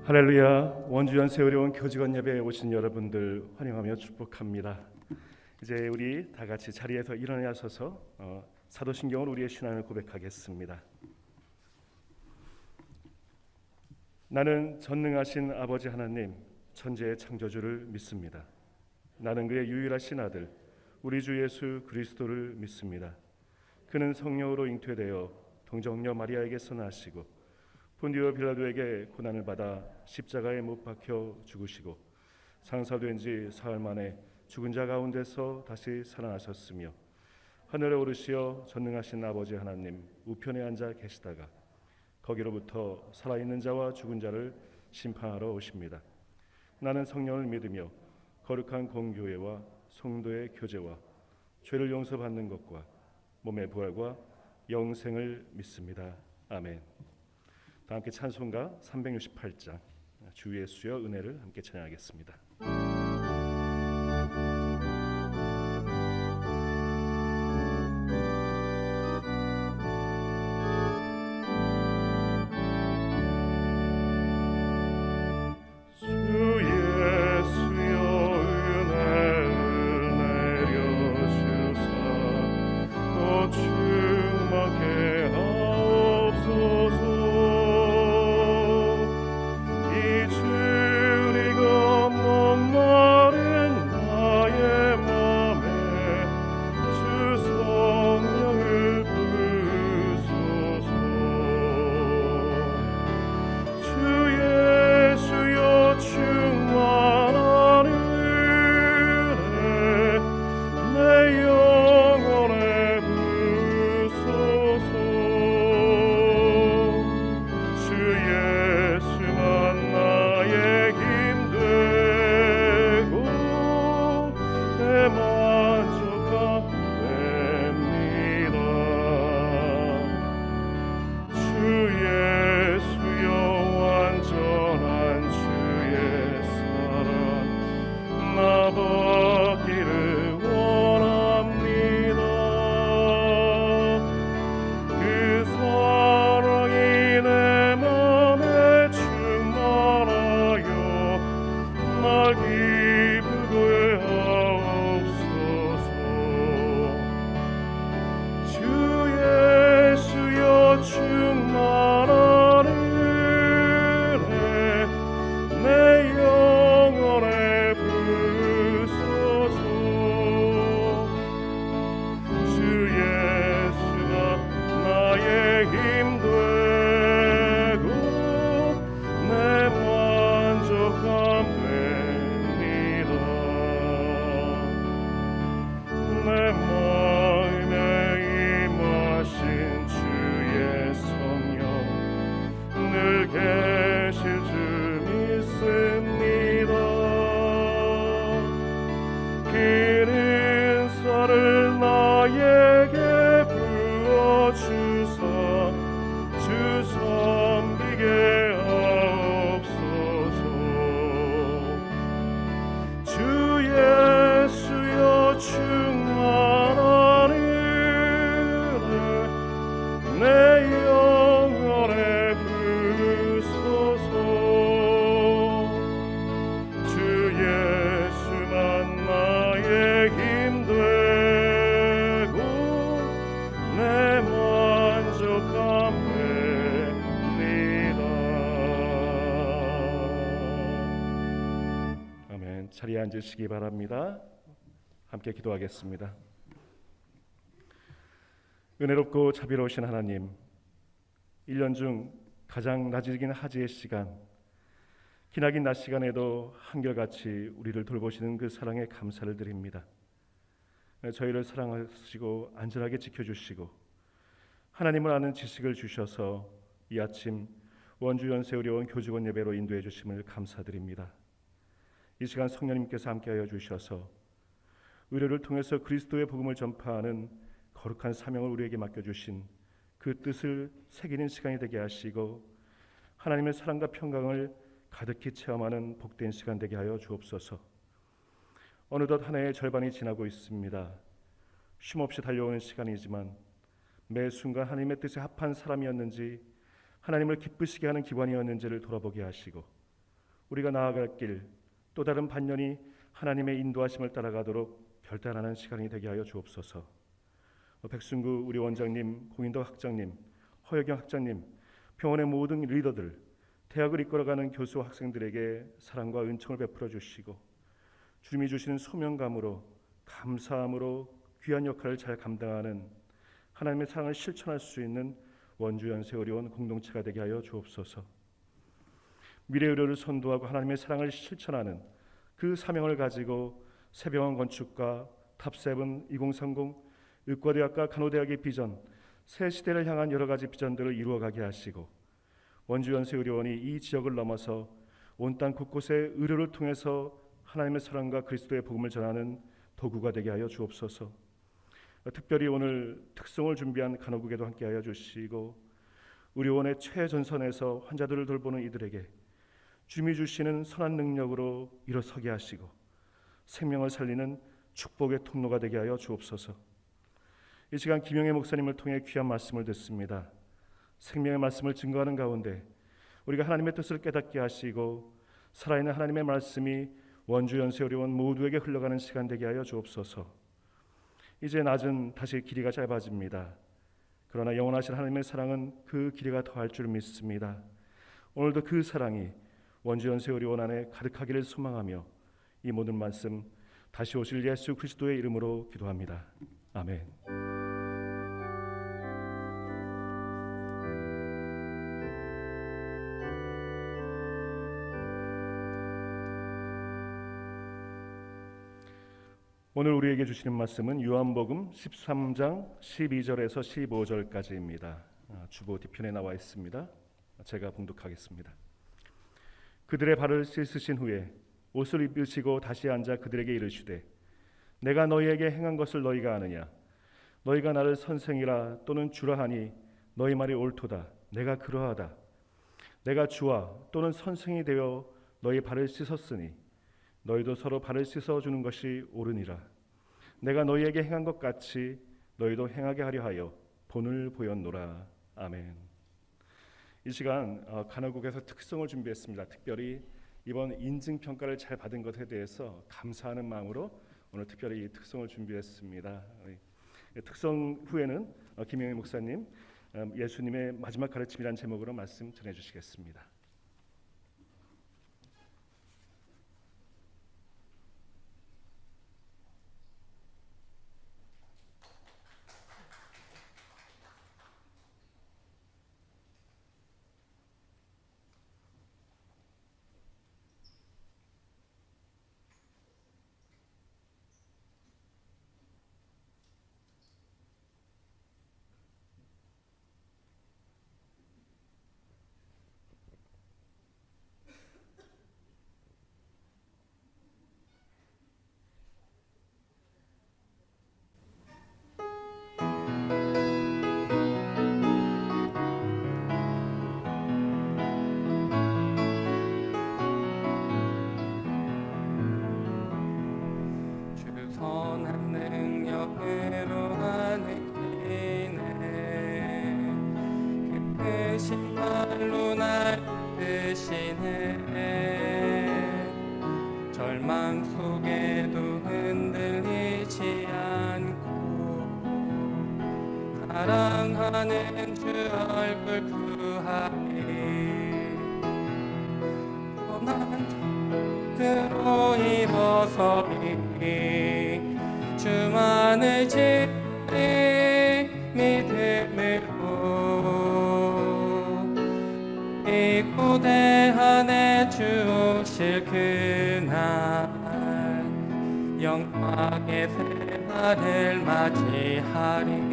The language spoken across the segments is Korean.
할렐루야. 원주연 세월에 온 교직원 예배에 오신 여러분들 환영하며 축복합니다. 이제 우리 다 같이 자리에서 일어나셔서 사도신경으로 우리의 신앙을 고백하겠습니다. 나는 전능하신 아버지 하나님 천지의 창조주를 믿습니다. 나는 그의 유일하신 아들 우리 주 예수 그리스도를 믿습니다. 그는 성령으로 잉태되어 동정녀 마리아에게서 나시고 본디오 빌라도에게 고난을 받아 십자가에 못 박혀 죽으시고 상사된 지 사흘 만에 죽은 자 가운데서 다시 살아나셨으며 하늘에 오르시어 전능하신 아버지 하나님 우편에 앉아 계시다가 거기로부터 살아있는 자와 죽은 자를 심판하러 오십니다. 나는 성령을 믿으며 거룩한 공교회와 성도의 교제와 죄를 용서받는 것과 몸의 부활과 영생을 믿습니다. 아멘. 다 함께 찬송가 368장 주 예수여 은혜를 함께 찬양하겠습니다. 자리에 앉으시기 바랍니다. 함께 기도하겠습니다. 은혜롭고 자비로우신 하나님, 1년 중 가장 낮은 하지의 시간, 기나긴 낮 시간에도 한결같이 우리를 돌보시는 그 사랑에 감사를 드립니다. 저희를 사랑하시고 안전하게 지켜주시고 하나님을 아는 지식을 주셔서 이 아침 원주 연세울에 온 교직원 예배로 인도해 주심을 감사드립니다. 이 시간 성령님께서 함께하여 주셔서 의료를 통해서 그리스도의 복음을 전파하는 거룩한 사명을 우리에게 맡겨주신 그 뜻을 새기는 시간이 되게 하시고 하나님의 사랑과 평강을 가득히 체험하는 복된 시간 되게 하여 주옵소서. 어느덧 한 해의 절반이 지나고 있습니다. 쉼없이 달려오는 시간이지만 매 순간 하나님의 뜻에 합한 사람이었는지 하나님을 기쁘시게 하는 기관이었는지를 돌아보게 하시고 우리가 나아갈 길, 또 다른 반면이 하나님의 인도하심을 따라가도록 결단하는 시간이 되게 하여 주옵소서. 백순구 우리 원장님, 공인덕 학장님, 허여경 학장님, 병원의 모든 리더들, 대학을 이끌어가는 교수와 학생들에게 사랑과 은총을 베풀어 주시고 주님이 주시는 소명감으로 감사함으로 귀한 역할을 잘 감당하는 하나님의 사랑을 실천할 수 있는 원주연세의료원 공동체가 되게 하여 주옵소서. 미래의료를 선도하고 하나님의 사랑을 실천하는 그 사명을 가지고 새병원 건축과 탑7 2030 의과대학과 간호대학의 비전, 새 시대를 향한 여러 가지 비전들을 이루어가게 하시고 원주연세의료원이 이 지역을 넘어서 온 땅 곳곳에 의료를 통해서 하나님의 사랑과 그리스도의 복음을 전하는 도구가 되게 하여 주옵소서. 특별히 오늘 특송을 준비한 간호국에도 함께하여 주시고 의료원의 최전선에서 환자들을 돌보는 이들에게 주님이 주시는 선한 능력으로 일어서게 하시고 생명을 살리는 축복의 통로가 되게 하여 주옵소서. 이 시간 김영애 목사님을 통해 귀한 말씀을 듣습니다. 생명의 말씀을 증거하는 가운데 우리가 하나님의 뜻을 깨닫게 하시고 살아있는 하나님의 말씀이 원주연세의료원 모두에게 흘러가는 시간 되게 하여 주옵소서. 이제 낮은 다시 길이가 짧아집니다. 그러나 영원하신 하나님의 사랑은 그 길이가 더할 줄 믿습니다. 오늘도 그 사랑이 원주연세의료원 안에 가득하기를 소망하며 이 모든 말씀 다시 오실 예수 그리스도의 이름으로 기도합니다. 아멘. 오늘 우리에게 주시는 말씀은 요한복음 13장 12절에서 15절까지입니다. 주보 뒤편에 나와 있습니다. 제가 봉독하겠습니다. 그들의 발을 씻으신 후에 옷을 입으시고 다시 앉아 그들에게 이르시되 내가 너희에게 행한 것을 너희가 아느냐? 너희가 나를 선생이라 또는 주라 하니 너희 말이 옳도다. 내가 그러하다. 내가 주와 또는 선생이 되어 너희 발을 씻었으니 너희도 서로 발을 씻어주는 것이 옳으니라. 내가 너희에게 행한 것 같이 너희도 행하게 하려 하여 본을 보였노라. 아멘. 이 시간 간호국에서 특송을 준비했습니다. 특별히 이번 인증평가를 잘 받은 것에 대해서 감사하는 마음으로 오늘 특별히 이 특송을 준비했습니다. 특송 후에는 김영희 목사님 예수님의 마지막 가르침이라는 제목으로 말씀 전해주시겠습니다. 선한 능력으로 하느니네 크신 발로 날 드시네 절망 속에도 흔들리지 않고 사랑하는 주 얼굴 구하니 선한 그로 일어서니 주만을 지니 믿음으로 이 고대 안에 주실 그날 영광의 새날을 맞이하리.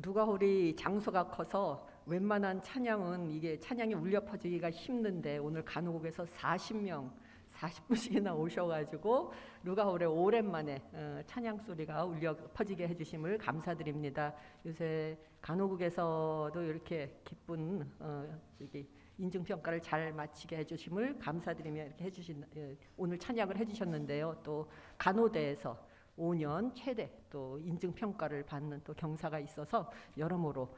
누가홀이 장소가 커서 웬만한 찬양은 이게 찬양이 울려 퍼지기가 힘든데 오늘 간호국에서 40명 40분씩이나 오셔가지고 누가홀에 오랜만에 찬양 소리가 울려 퍼지게 해주심을 감사드립니다. 요새 간호국에서도 이렇게 기쁜 인증평가를 잘 마치게 해주심을 감사드리며 이렇게 해주신 오늘 찬양을 해주셨는데요. 또 간호대에서 5년 최대 또 인증평가를 받는 또 경사가 있어서 여러모로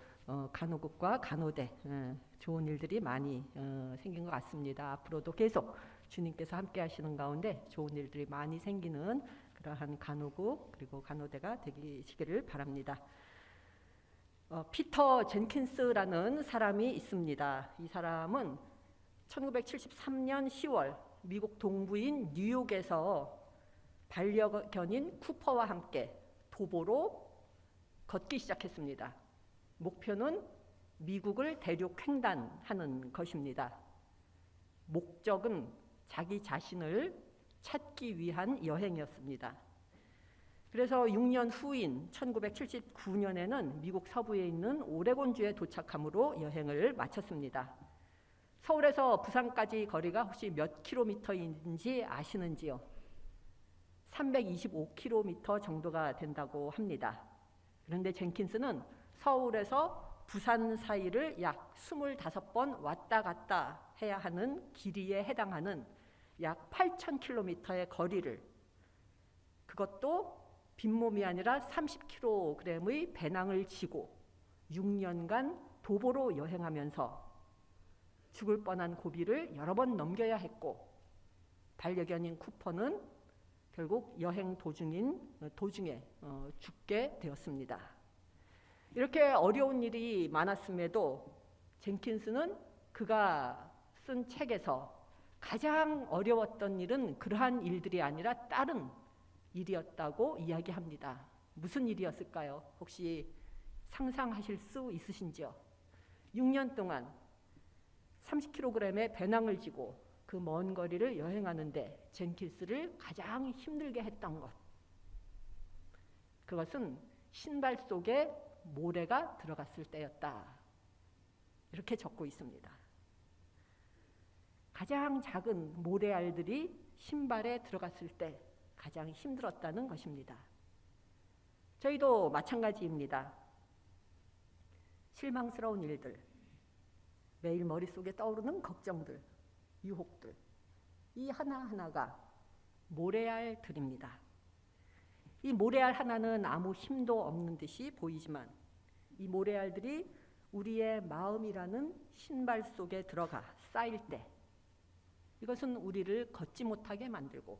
간호국과 간호대 좋은 일들이 많이 생긴 것 같습니다. 앞으로도 계속 주님께서 함께 하시는 가운데 좋은 일들이 많이 생기는 그러한 간호국 그리고 간호대가 되시기를 바랍니다. 피터 젠킨스라는 사람이 있습니다. 이 사람은 1973년 10월 미국 동부인 뉴욕에서 반려견인 쿠퍼와 함께 도보로 걷기 시작했습니다. 목표는 미국을 대륙 횡단하는 것입니다. 목적은 자기 자신을 찾기 위한 여행이었습니다. 그래서 6년 후인 1979년에는 미국 서부에 있는 오레곤주에 도착함으로 여행을 마쳤습니다. 서울에서 부산까지 거리가 혹시 몇 킬로미터인지 아시는지요? 325km 정도가 된다고 합니다. 그런데 젠킨스는 서울에서 부산 사이를 약 25번 왔다 갔다 해야 하는 길이에 해당하는 약 8,000km의 거리를 그것도 빈몸이 아니라 30kg의 배낭을 지고 6년간 도보로 여행하면서 죽을 뻔한 고비를 여러 번 넘겨야 했고 반려견인 쿠퍼는 결국 여행 도중에 죽게 되었습니다. 이렇게 어려운 일이 많았음에도 젠킨스는 그가 쓴 책에서 가장 어려웠던 일은 그러한 일들이 아니라 다른 일이었다고 이야기합니다. 무슨 일이었을까요? 혹시 상상하실 수 있으신지요? 6년 동안 30kg의 배낭을 지고 그 먼 거리를 여행하는데 젠킨스를 가장 힘들게 했던 것. 그것은 신발 속에 모래가 들어갔을 때였다. 이렇게 적고 있습니다. 가장 작은 모래알들이 신발에 들어갔을 때 가장 힘들었다는 것입니다. 저희도 마찬가지입니다. 실망스러운 일들, 매일 머릿속에 떠오르는 걱정들, 유혹들, 이 하나하나가 모래알들입니다. 이 모래알 하나는 아무 힘도 없는 듯이 보이지만 이 모래알들이 우리의 마음이라는 신발 속에 들어가 쌓일 때 이것은 우리를 걷지 못하게 만들고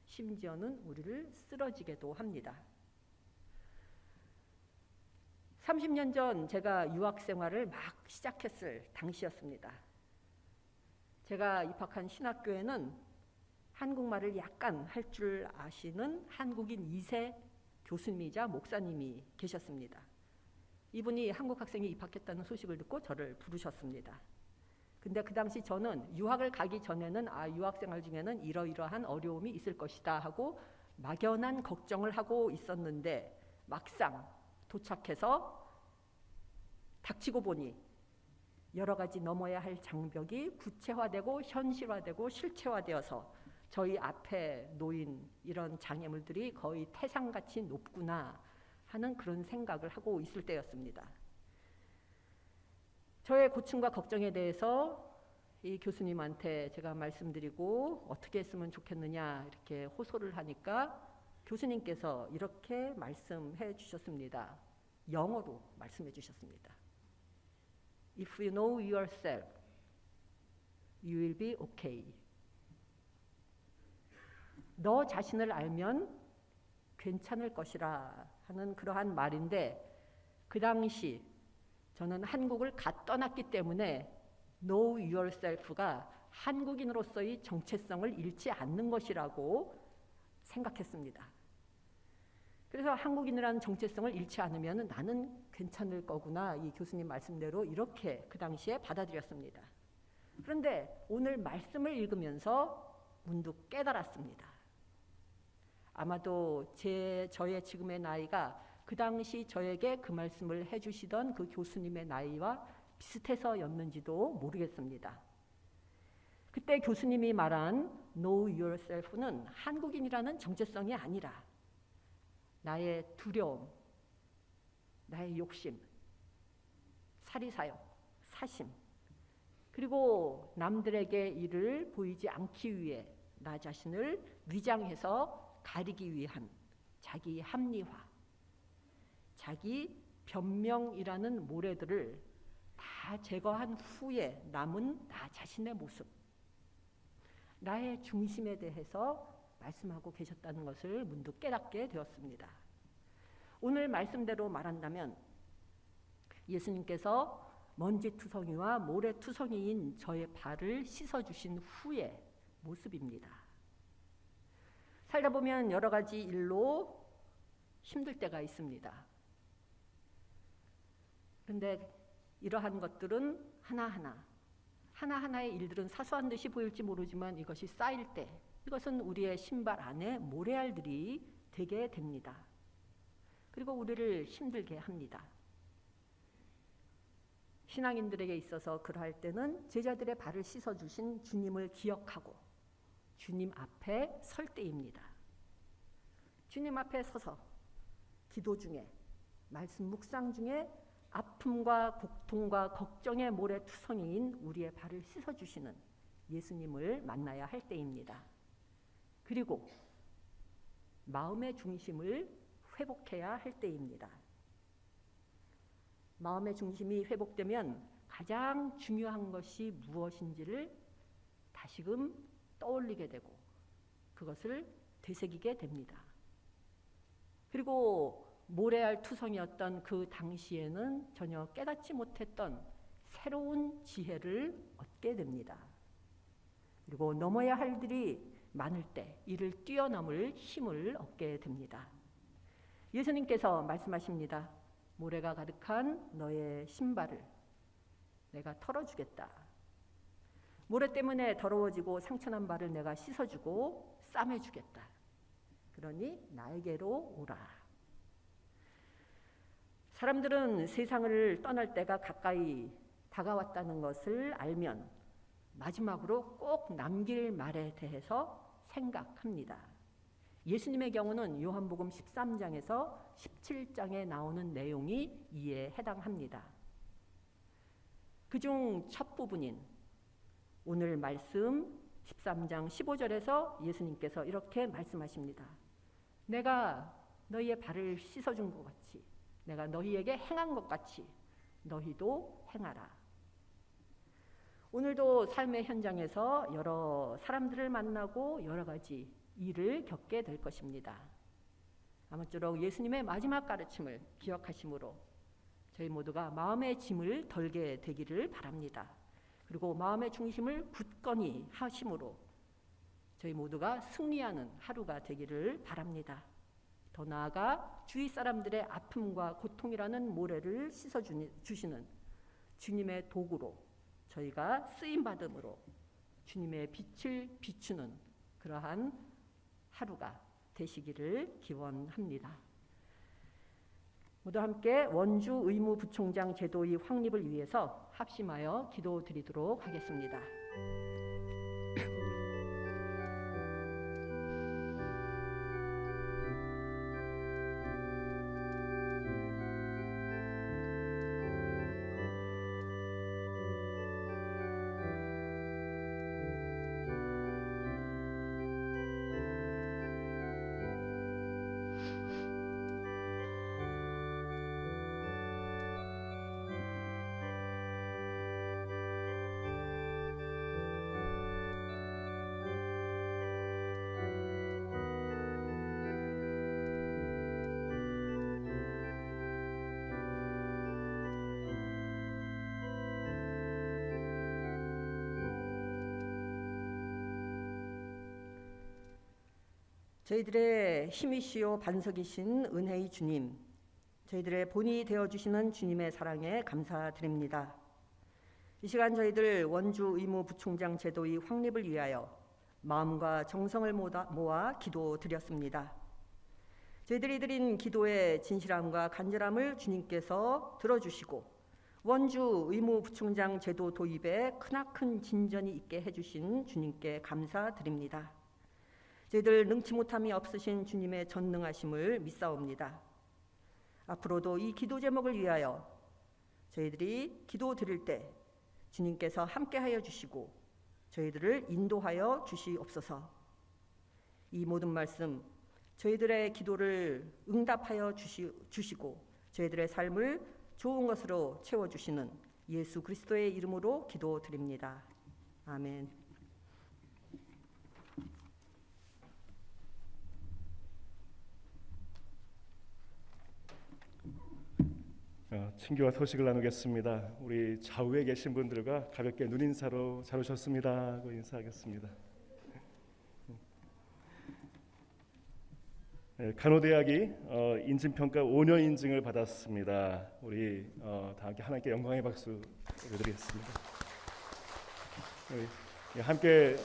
심지어는 우리를 쓰러지게도 합니다. 30년 전 제가 유학 생활을 막 시작했을 당시였습니다. 제가 입학한 신학교에는 한국말을 약간 할 줄 아시는 한국인 2세 교수님이자 목사님이 계셨습니다. 이분이 한국 학생이 입학했다는 소식을 듣고 저를 부르셨습니다. 근데 그 당시 저는 유학을 가기 전에는 유학생활 중에는 이러이러한 어려움이 있을 것이다 하고 막연한 걱정을 하고 있었는데 막상 도착해서 닥치고 보니 여러 가지 넘어야 할 장벽이 구체화되고 현실화되고 실체화되어서 저희 앞에 놓인 이런 장애물들이 거의 태산같이 높구나 하는 그런 생각을 하고 있을 때였습니다. 저의 고충과 걱정에 대해서 이 교수님한테 제가 말씀드리고 어떻게 했으면 좋겠느냐 이렇게 호소를 하니까 교수님께서 이렇게 말씀해 주셨습니다. 영어로 말씀해 주셨습니다. If you know yourself, you will be okay. 너 자신을 알면 괜찮을 것이라 하는 그러한 말인데 그 당시 저는 한국을 갓 떠났기 때문에 know yourself가 한국인으로서의 정체성을 잃지 않는 것이라고 생각했습니다. 그래서 한국인이라는 정체성을 잃지 않으면 나는 괜찮을 거구나 이 교수님 말씀대로 이렇게 그 당시에 받아들였습니다. 그런데 오늘 말씀을 읽으면서 문득 깨달았습니다. 아마도 저의 지금의 나이가 그 당시 저에게 그 말씀을 해주시던 그 교수님의 나이와 비슷해서였는지도 모르겠습니다. 그때 교수님이 말한 Know yourself는 한국인이라는 정체성이 아니라 나의 두려움, 나의 욕심, 사리사욕, 사심, 그리고 남들에게 이를 보이지 않기 위해 나 자신을 위장해서 가리기 위한 자기 합리화, 자기 변명이라는 모래들을 다 제거한 후에 남은 나 자신의 모습, 나의 중심에 대해서 말씀하고 계셨다는 것을 문득 깨닫게 되었습니다. 오늘 말씀대로 말한다면 예수님께서 먼지투성이와 모래투성이인 저의 발을 씻어주신 후의 모습입니다. 살다 보면 여러 가지 일로 힘들 때가 있습니다. 그런데 이러한 것들은 하나하나의 일들은 사소한 듯이 보일지 모르지만 이것이 쌓일 때 이것은 우리의 신발 안에 모래알들이 되게 됩니다. 그리고 우리를 힘들게 합니다. 신앙인들에게 있어서 그러할 때는 제자들의 발을 씻어주신 주님을 기억하고 주님 앞에 설 때입니다. 주님 앞에 서서 기도 중에, 말씀 묵상 중에 아픔과 고통과 걱정의 모래투성이인 우리의 발을 씻어주시는 예수님을 만나야 할 때입니다. 그리고 마음의 중심을 회복해야 할 때입니다. 마음의 중심이 회복되면 가장 중요한 것이 무엇인지를 다시금 떠올리게 되고 그것을 되새기게 됩니다. 그리고 모래알 투성이었던 그 당시에는 전혀 깨닫지 못했던 새로운 지혜를 얻게 됩니다. 그리고 넘어야 할 일이 많을 때 이를 뛰어넘을 힘을 얻게 됩니다. 예수님께서 말씀하십니다. 모래가 가득한 너의 신발을 내가 털어주겠다. 모래 때문에 더러워지고 상처난 발을 내가 씻어주고 싸매주겠다. 그러니 나에게로 오라. 사람들은 세상을 떠날 때가 가까이 다가왔다는 것을 알면 마지막으로 꼭 남길 말에 대해서 생각합니다. 예수님의 경우는 요한복음 13장에서 17장에 나오는 내용이 이에 해당합니다. 그중 첫 부분인 오늘 말씀 13장 15절에서 예수님께서 이렇게 말씀하십니다. 내가 너희의 발을 씻어준 것 같이, 내가 너희에게 행한 것 같이 너희도 행하라. 오늘도 삶의 현장에서 여러 사람들을 만나고 여러 가지 일을 겪게 될 것입니다. 아무쪼록 예수님의 마지막 가르침을 기억하심으로 저희 모두가 마음의 짐을 덜게 되기를 바랍니다. 그리고 마음의 중심을 굳건히 하심으로 저희 모두가 승리하는 하루가 되기를 바랍니다. 더 나아가 주위 사람들의 아픔과 고통이라는 모래를 씻어주시는 주님의 도구로 저희가 쓰임받음으로 주님의 빛을 비추는 그러한 하루가 되시기를 기원합니다. 모두 함께 원주 의무부총장 제도의 확립을 위해서 합심하여 기도드리도록 하겠습니다. 저희들의 힘이시요 반석이신 은혜의 주님, 저희들의 본이 되어주시는 주님의 사랑에 감사드립니다. 이 시간 저희들 원주 의무부총장 제도의 확립을 위하여 마음과 정성을 모아 기도드렸습니다. 저희들이 드린 기도의 진실함과 간절함을 주님께서 들어주시고 원주 의무부총장 제도 도입에 크나큰 진전이 있게 해주신 주님께 감사드립니다. 저희들 능치 못함이 없으신 주님의 전능하심을 믿사옵니다. 앞으로도 이 기도 제목을 위하여 저희들이 기도 드릴 때 주님께서 함께하여 주시고 저희들을 인도하여 주시옵소서. 이 모든 말씀 저희들의 기도를 응답하여 주시고 저희들의 삶을 좋은 것으로 채워주시는 예수 그리스도의 이름으로 기도드립니다. 아멘. 친교와 소식을 나누겠습니다. 우리 좌우에 계신 분들과 가볍게 눈인사로 잘 오셨습니다 하고 인사하겠습니다. 간호대학이 인증평가 5년 인증을 받았습니다. 우리 다 함께 하나님께 영광의 박수 드리겠습니다. 함께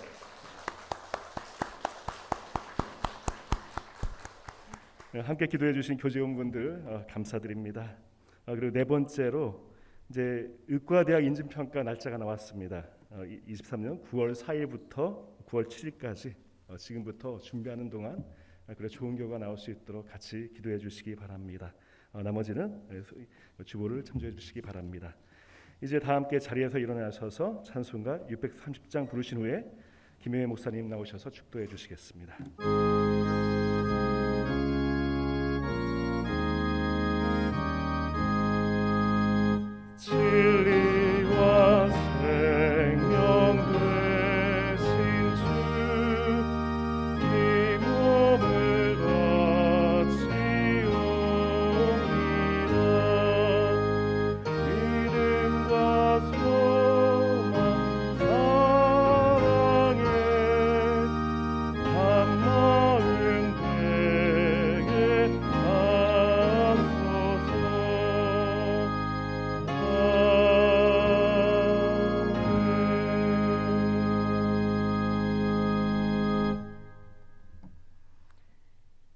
기도해 주신 교직원분들 감사드립니다. 그리고 네 번째로 이제 의과대학 인증평가 날짜가 나왔습니다. 23년 9월 4일부터 9월 7일까지 지금부터 준비하는 동안 그래 좋은 결과 나올 수 있도록 같이 기도해 주시기 바랍니다. 나머지는 주보를 참조해 주시기 바랍니다. 이제 다 함께 자리에서 일어나셔서 찬송가 630장 부르신 후에 김영애 목사님 나오셔서 축도해 주시겠습니다. 진리와 생명 되신 주 이 몸을 바치옵니다. 믿음과 소망 사랑에 한마음 되게 하소서.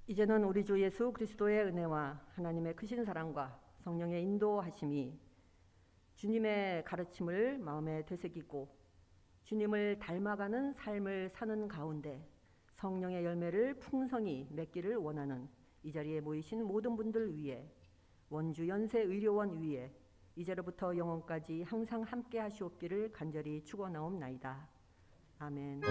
이제는 우리 주 예수 그리스도의 은혜와 하나님의 크신 사랑과 성령의 인도하심이 주님의 가르침을 마음에 되새기고 주님을 닮아가는 삶을 사는 가운데 성령의 열매를 풍성히 맺기를 원하는 이 자리에 모이신 모든 분들 위해 원주 연세의료원 위에 이제로부터 영원까지 항상 함께 하시옵기를 간절히 축원하옵나이다. 아멘.